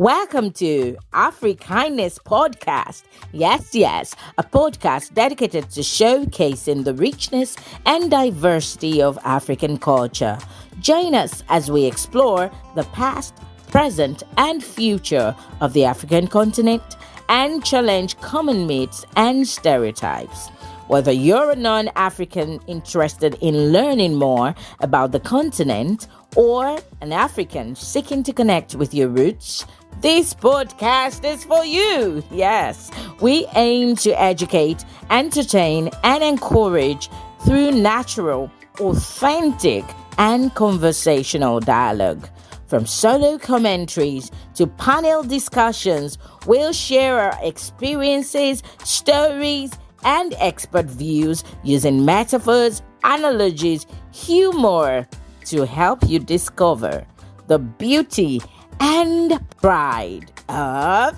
Welcome to Afrikindness Podcast. Yes, a podcast dedicated to showcasing the richness and diversity of African culture. Join us as we explore the past, present, and future of the African continent and challenge common myths and stereotypes. Whether you're a non African interested in learning more about the continent or an African seeking to connect with your roots, this podcast is for you. Yes, we aim to educate, entertain, and encourage through natural, authentic, and conversational dialogue. From solo commentaries to panel discussions, we'll share our experiences, stories, and expert views using metaphors, analogies, humor to help you discover the beauty and pride of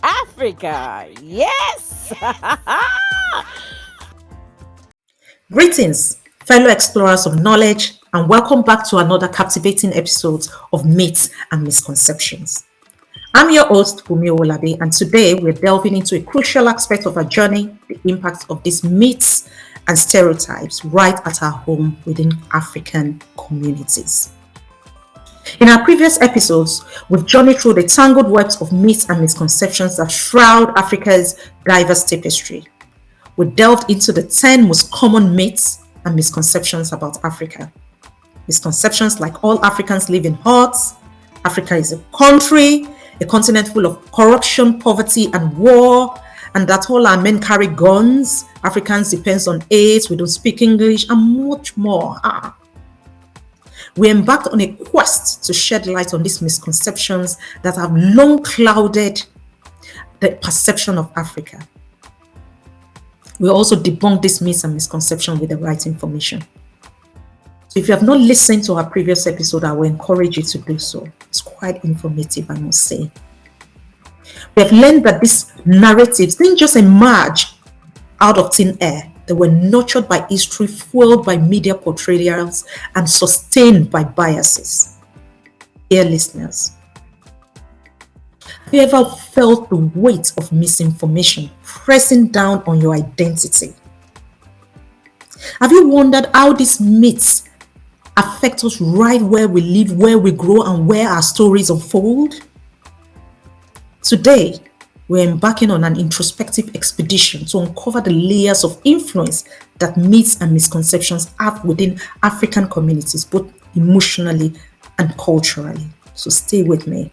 Africa. Yes! Greetings, fellow explorers of knowledge, and welcome back to another captivating episode of Myths and Misconceptions. I'm your host, Bumi Olabi, and today we're delving into a crucial aspect of our journey, the impact of these myths and stereotypes right at our home within African communities. In our previous episodes, we've journeyed through the tangled webs of myths and misconceptions that shroud Africa's diverse tapestry. We delved into the 10 most common myths and misconceptions about Africa. Misconceptions like all Africans live in huts, Africa is a country, a continent full of corruption, poverty, and war, and that all our men carry guns, Africans depend on AIDS, we don't speak English, and much more. We embarked on a quest to shed light on these misconceptions that have long clouded the perception of Africa. We also debunked these myths and misconceptions with the right information. So if you have not listened to our previous episode, I will encourage you to do so. It's quite informative, I must say. We have learned that these narratives didn't just emerge out of thin air. They were nurtured by history, fueled by media portrayals, and sustained by biases. Dear listeners, have you ever felt the weight of misinformation pressing down on your identity? Have you wondered how these myths affect us right where we live, where we grow, and where our stories unfold? Today, we're embarking on an introspective expedition to uncover the layers of influence that myths and misconceptions have within African communities, both emotionally and culturally. So stay with me.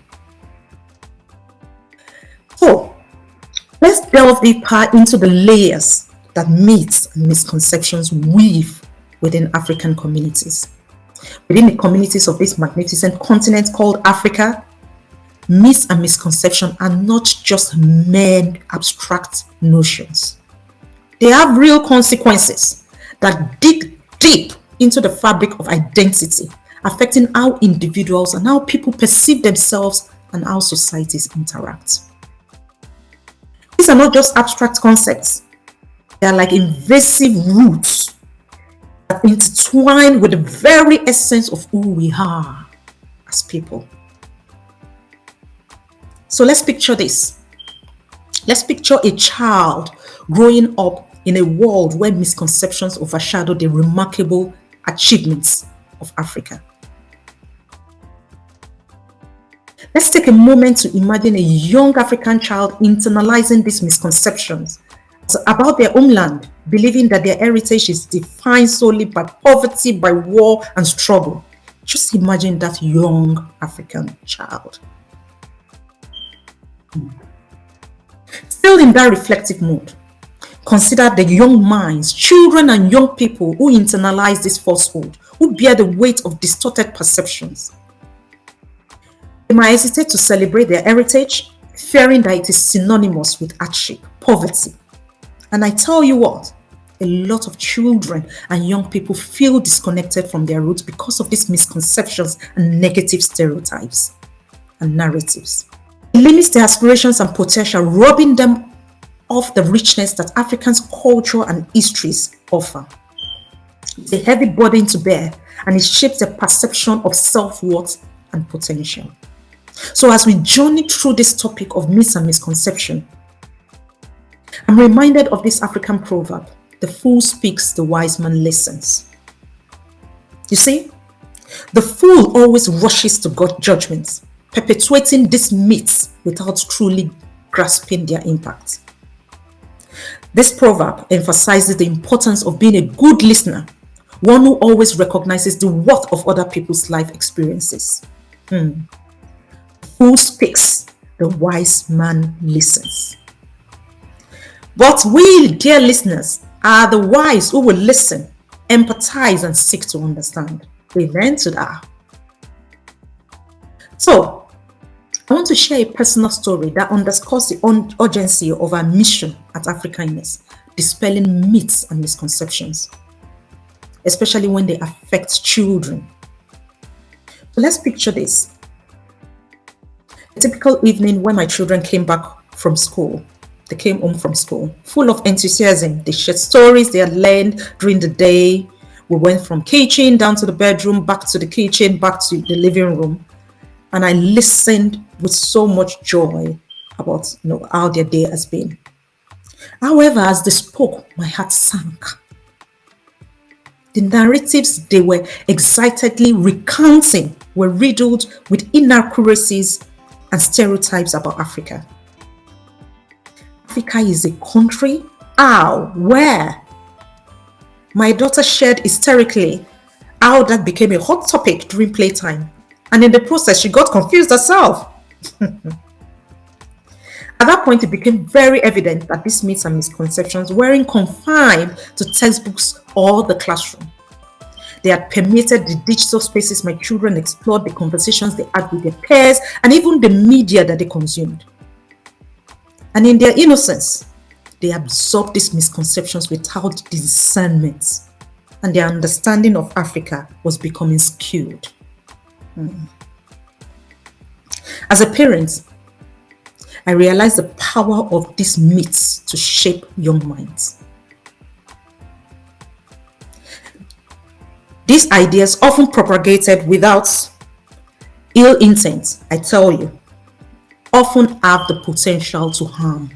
So, let's delve deeper into the layers that myths and misconceptions weave within African communities. Within the communities of this magnificent continent called Africa, myths and misconceptions are not just mere abstract notions. They have real consequences that dig deep into the fabric of identity, affecting how individuals and how people perceive themselves and how societies interact. These are not just abstract concepts. They are like invasive roots that intertwine with the very essence of who we are as people. So let's picture this. Let's picture a child growing up in a world where misconceptions overshadow the remarkable achievements of Africa. Let's take a moment to imagine a young African child internalizing these misconceptions about their homeland, believing that their heritage is defined solely by poverty, by war, and struggle. Just imagine that young African child. Still in that reflective mood, consider the young minds, children and young people who internalize this falsehood, who bear the weight of distorted perceptions. They might hesitate to celebrate their heritage, fearing that it is synonymous with hardship, poverty. And I tell you what, a lot of children and young people feel disconnected from their roots because of these misconceptions and negative stereotypes and narratives. It limits their aspirations and potential, robbing them of the richness that Africans' culture and histories offer. It's a heavy burden to bear, and it shapes the perception of self-worth and potential. So as we journey through this topic of myths and misconception, I'm reminded of this African proverb: the fool speaks, the wise man listens. You see, the fool always rushes to God judgment, perpetuating these myths without truly grasping their impact. This proverb emphasizes the importance of being a good listener, one who always recognizes the worth of other people's life experiences. The fool speaks, the wise man listens. But we, dear listeners, are the wise who will listen, empathize, and seek to understand. Amen to that. So, I want to share a personal story that underscores the urgency of our mission at Africanness, dispelling myths and misconceptions, especially when they affect children. So let's picture this. A typical evening when my children came back from school. They came home from school, full of enthusiasm. They shared stories they had learned during the day. We went from kitchen down to the bedroom, back to the kitchen, back to the living room. And I listened with so much joy about how their day has been. However, as they spoke, my heart sank. The narratives they were excitedly recounting were riddled with inaccuracies and stereotypes about Africa. Africa is a country? How? Where? My daughter shared hysterically how that became a hot topic during playtime. And in the process, she got confused herself. At that point, it became very evident that these myths and misconceptions weren't confined to textbooks or the classroom. They had permeated the digital spaces my children explored, the conversations they had with their peers, and even the media that they consumed. And in their innocence, they absorbed these misconceptions without discernment, and their understanding of Africa was becoming skewed. As a parent, I realized the power of these myths to shape young minds. These ideas, often propagated without ill intent, I tell you, often have the potential to harm.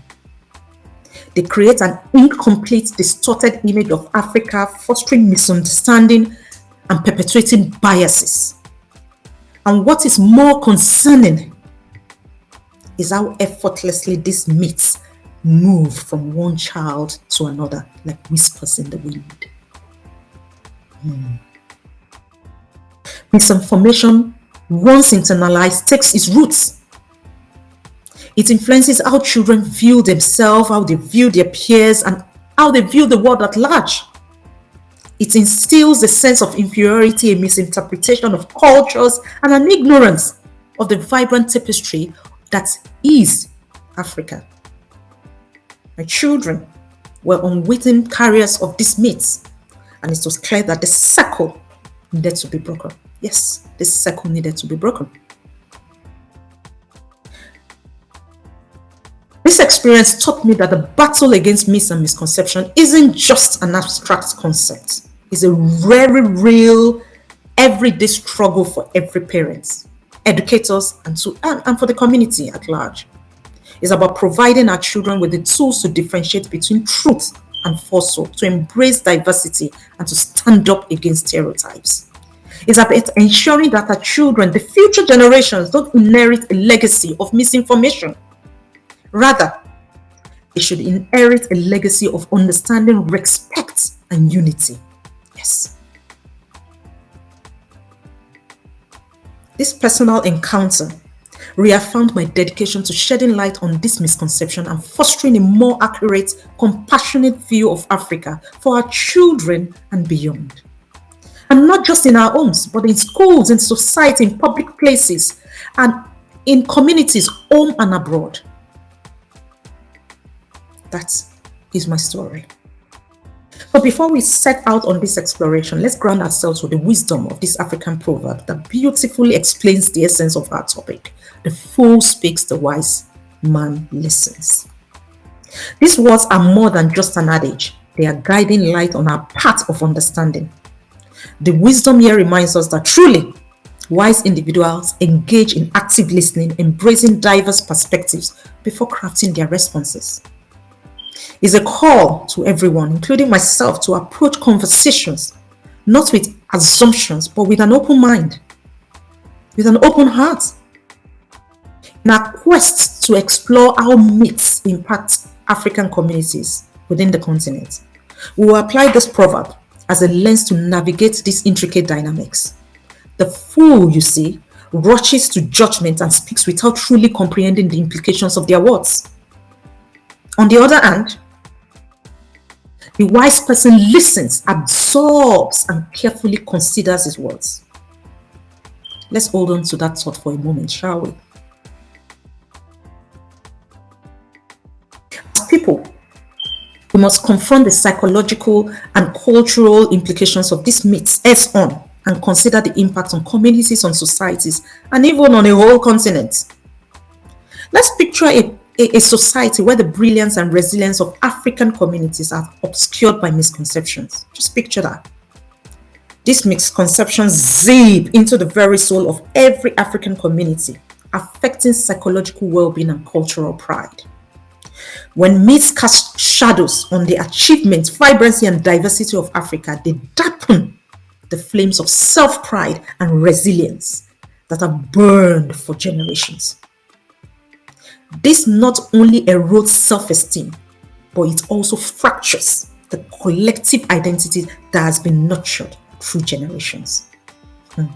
They create an incomplete, distorted image of Africa, fostering misunderstanding and perpetuating biases. And what is more concerning is how effortlessly these myths move from one child to another, like whispers in the wind. Misinformation, once internalized, takes its roots. It influences how children view themselves, how they view their peers, and how they view the world at large. It instills a sense of inferiority, a misinterpretation of cultures, and an ignorance of the vibrant tapestry that is Africa. My children were unwitting carriers of these myths, and it was clear that the circle needed to be broken. Yes, this circle needed to be broken. This experience taught me that the battle against myths and misconception isn't just an abstract concept. It's a very real, everyday struggle for every parent, educators, and for the community at large. It's about providing our children with the tools to differentiate between truth and falsehood, to embrace diversity, and to stand up against stereotypes. It's about ensuring that our children, the future generations, don't inherit a legacy of misinformation. Rather, they should inherit a legacy of understanding, respect, and unity. Yes. This personal encounter reaffirmed my dedication to shedding light on this misconception and fostering a more accurate, compassionate view of Africa for our children and beyond. And not just in our homes, but in schools, in society, in public places, and in communities, home and abroad. That is my story. But before we set out on this exploration, let's ground ourselves with the wisdom of this African proverb that beautifully explains the essence of our topic. The fool speaks, the wise man listens. These words are more than just an adage. They are guiding light on our path of understanding. The wisdom here reminds us that truly Wise individuals engage in active listening, embracing diverse perspectives before crafting their responses. It's a call to everyone, including myself, to approach conversations not with assumptions, but with an open mind, with an open heart. In our quest to explore how myths impact African communities within the continent, we will apply this proverb as a lens to navigate these intricate dynamics. The fool, you see, rushes to judgment and speaks without truly comprehending the implications of their words. On the other hand, the wise person listens, absorbs, and carefully considers his words. Let's hold on to that thought for a moment, shall we? As people, we must confront the psychological and cultural implications of these myths head on and consider the impact on communities, on societies, and even on a whole continent. Let's picture a society where the brilliance and resilience of African communities are obscured by misconceptions. Just picture that. These misconceptions zip into the very soul of every African community, affecting psychological well-being and cultural pride. When myths cast shadows on the achievements, vibrancy, and diversity of Africa, they darken the flames of self-pride and resilience that have burned for generations. This not only erodes self-esteem, but it also fractures the collective identity that has been nurtured through generations. The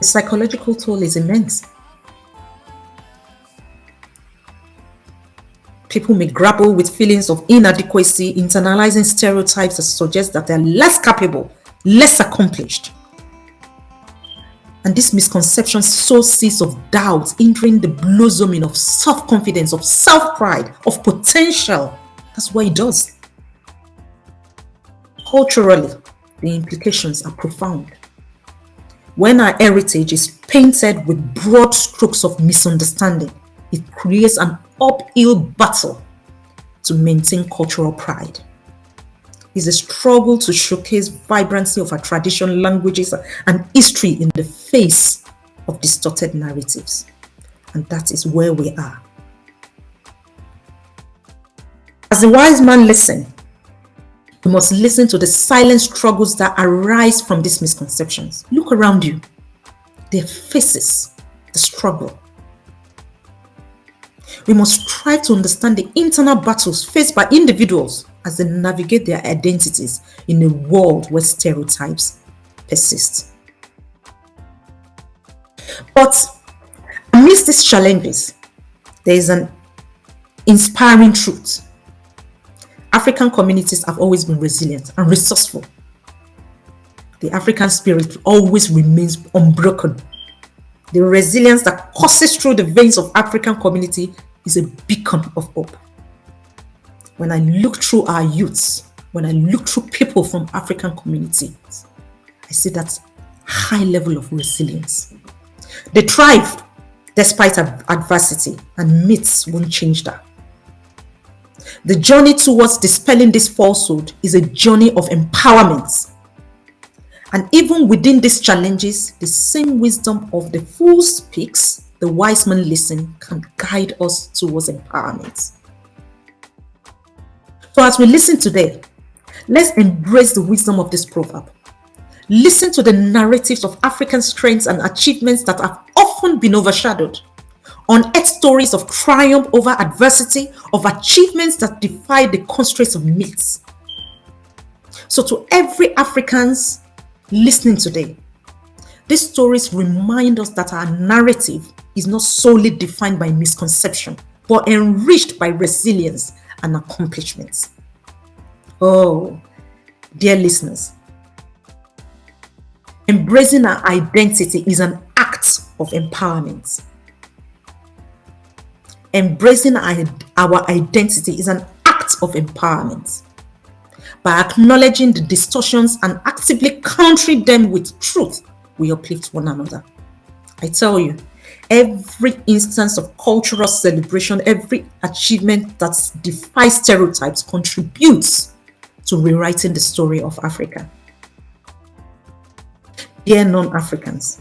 psychological toll is immense. People may grapple with feelings of inadequacy, internalizing stereotypes that suggest that they're less capable, less accomplished. And this misconception sows seeds of doubt, hindering the blossoming of self-confidence, of self-pride, of potential. That's what it does. Culturally, the implications are profound. When our heritage is painted with broad strokes of misunderstanding, it creates an uphill battle to maintain cultural pride. It's a struggle to showcase vibrancy of our tradition, languages, and history in the face of distorted narratives. And that is where we are. As the wise man listens, we must listen to the silent struggles that arise from these misconceptions. Look around you. Their faces, the struggle. We must strive to understand the internal battles faced by individuals as they navigate their identities in a world where stereotypes persist. But amidst these challenges, there is an inspiring truth. African communities have always been resilient and resourceful. The African spirit always remains unbroken. The resilience that courses through the veins of African community is a beacon of hope. When I look through our youths, when I look through people from African communities, I see that high level of resilience. They thrived despite adversity, and myths won't change that. The journey towards dispelling this falsehood is a journey of empowerment. And even within these challenges, the same wisdom of the fool speaks, the wise man listens, can guide us towards empowerment. So as we listen today, let's embrace the wisdom of this proverb. Listen to the narratives of African strengths and achievements that have often been overshadowed. Unearth stories of triumph over adversity, of achievements that defy the constraints of myths. So to every Africans listening today, these stories remind us that our narrative is not solely defined by misconception, but enriched by resilience and accomplishments. Oh, dear listeners, embracing our identity is an act of empowerment. Embracing our identity is an act of empowerment. By acknowledging the distortions and actively countering them with truth, we uplift one another. I tell you, every instance of cultural celebration, every achievement that defies stereotypes contributes to rewriting the story of Africa. Dear non-Africans,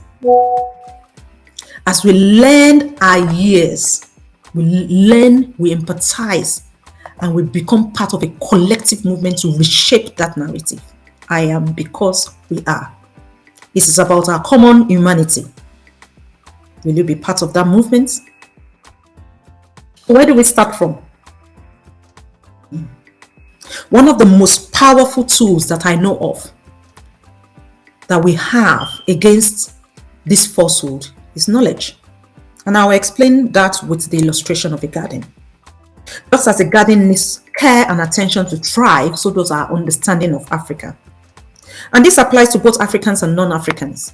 as we lend our ears, we empathize, and we become part of a collective movement to reshape that narrative. I am because we are. This is about our common humanity. Will you be part of that movement? Where do we start from? One of the most powerful tools that I know of that we have against this falsehood is knowledge. And I'll explain that with the illustration of a garden. Just as a garden needs care and attention to thrive, so does our understanding of Africa. And this applies to both Africans and non-Africans.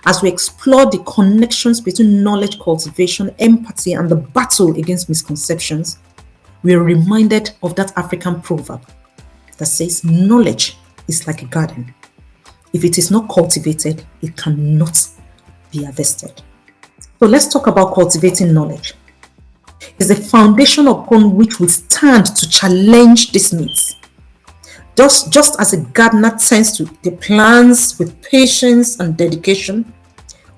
As we explore the connections between knowledge cultivation, empathy, and the battle against misconceptions, we are reminded of that African proverb that says knowledge is like a garden. If it is not cultivated, it cannot be harvested. So let's talk about cultivating knowledge. It's the foundation upon which we stand to challenge these myths. Just as a gardener tends to the plants with patience and dedication,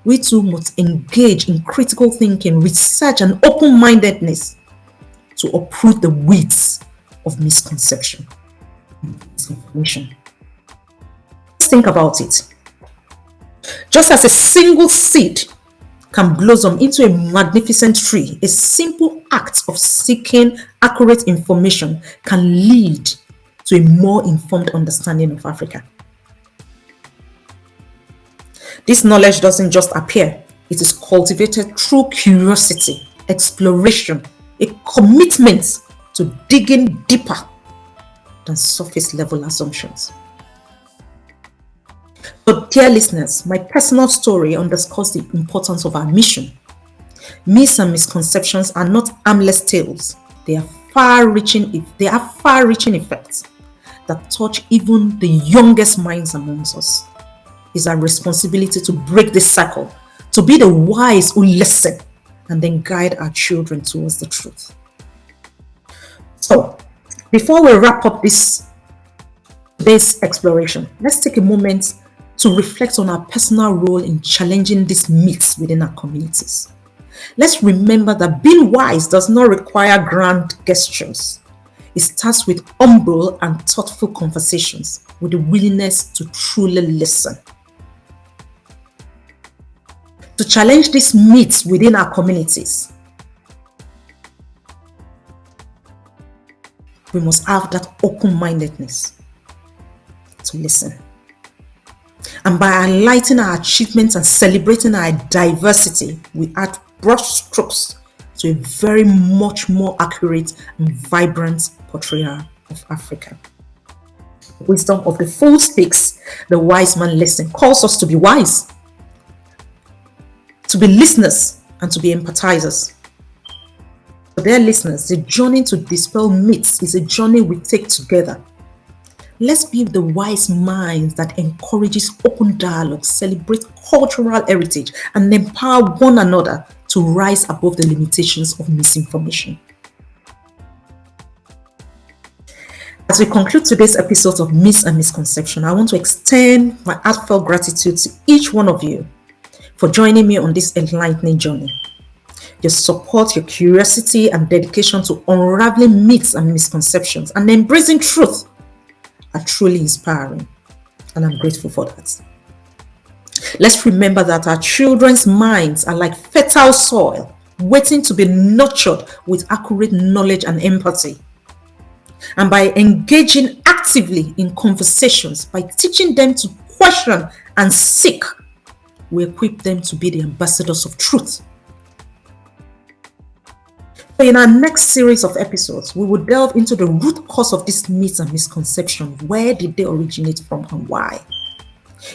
we too must engage in critical thinking, research, and open-mindedness to uproot the weeds of misconception and misinformation. Let's think about it. Just as a single seed can blossom into a magnificent tree, a simple act of seeking accurate information can lead to a more informed understanding of Africa. This knowledge doesn't just appear, it is cultivated through curiosity, exploration, a commitment to digging deeper than surface level assumptions. But dear listeners, my personal story underscores the importance of our mission. Myths and misconceptions are not harmless tales. They have far-reaching effects that touch even the youngest minds amongst us. It's our responsibility to break this cycle, to be the wise who listen and then guide our children towards the truth. So, before we wrap up this exploration, let's take a moment to reflect on our personal role in challenging these myths within our communities. Let's remember that being wise does not require grand gestures. It starts with humble and thoughtful conversations with the willingness to truly listen. To challenge these myths within our communities, we must have that open-mindedness to listen. And by highlighting our achievements and celebrating our diversity, we add brush strokes to a very much more accurate and vibrant portrayal of Africa. Wisdom of the fool speaks, the wise man listens, calls us to be wise, to be listeners, and to be empathizers. For their listeners, the journey to dispel myths is a journey we take together. Let's be the wise minds that encourages open dialogue, celebrate cultural heritage, and empower one another to rise above the limitations of misinformation. As we conclude today's episode of Myths and Misconception, I want to extend my heartfelt gratitude to each one of you for joining me on this enlightening journey. Your support, your curiosity, and dedication to unraveling myths and misconceptions and embracing truth are truly inspiring, and I'm grateful for that. Let's remember that our children's minds are like fertile soil, waiting to be nurtured with accurate knowledge and empathy. And by engaging actively in conversations, by teaching them to question and seek, we equip them to be the ambassadors of truth. So in our next series of episodes, we will delve into the root cause of these myths and misconceptions. Where did they originate from and why?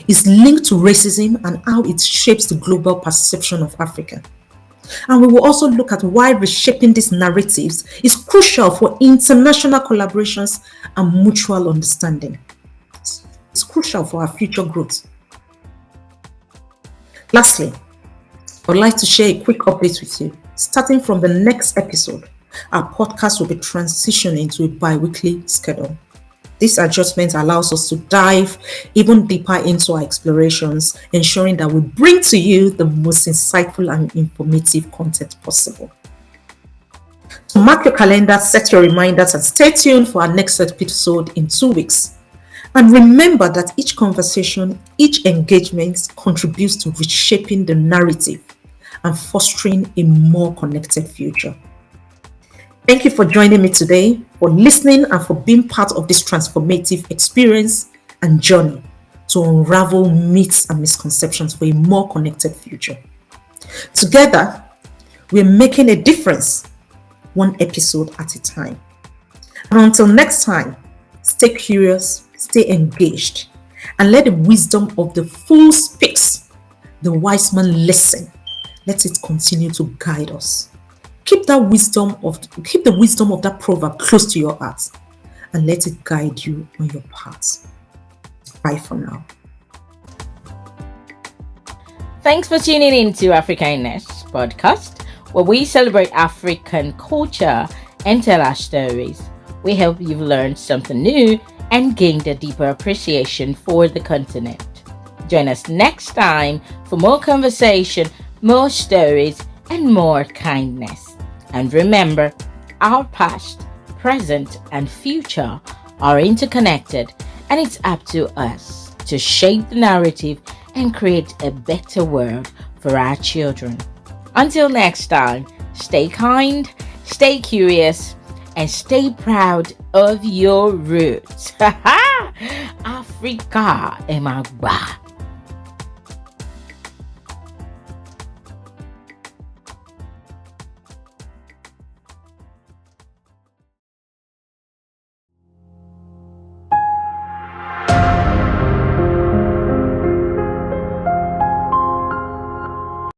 It's linked to racism and how it shapes the global perception of Africa. And we will also look at why reshaping these narratives is crucial for international collaborations and mutual understanding. It's crucial for our future growth. Lastly, I'd like to share a quick update with you. Starting from the next episode, our podcast will be transitioning to a bi-weekly schedule. This adjustment allows us to dive even deeper into our explorations, ensuring that we bring to you the most insightful and informative content possible. So mark your calendar, set your reminders, and stay tuned for our next episode in 2 weeks. And remember that each conversation, each engagement contributes to reshaping the narrative and fostering a more connected future. Thank you for joining me today, for listening, and for being part of this transformative experience and journey to unravel myths and misconceptions for a more connected future. Together, we're making a difference, one episode at a time. And until next time, stay curious, stay engaged, and let the wisdom of the fool speaks, the wise man listen. Let it continue to guide us. Keep the wisdom of that proverb close to your heart, and let it guide you on your path. Bye for now. Thanks for tuning in to Africanness podcast, where we celebrate African culture and tell our stories. We hope you've learned something new and gained a deeper appreciation for the continent. Join us next time for more conversation, more stories, and more kindness. And remember, our past, present, and future are interconnected, and it's up to us to shape the narrative and create a better world for our children. Until next time, stay kind, stay curious, and stay proud of your roots. Africa, Emagba.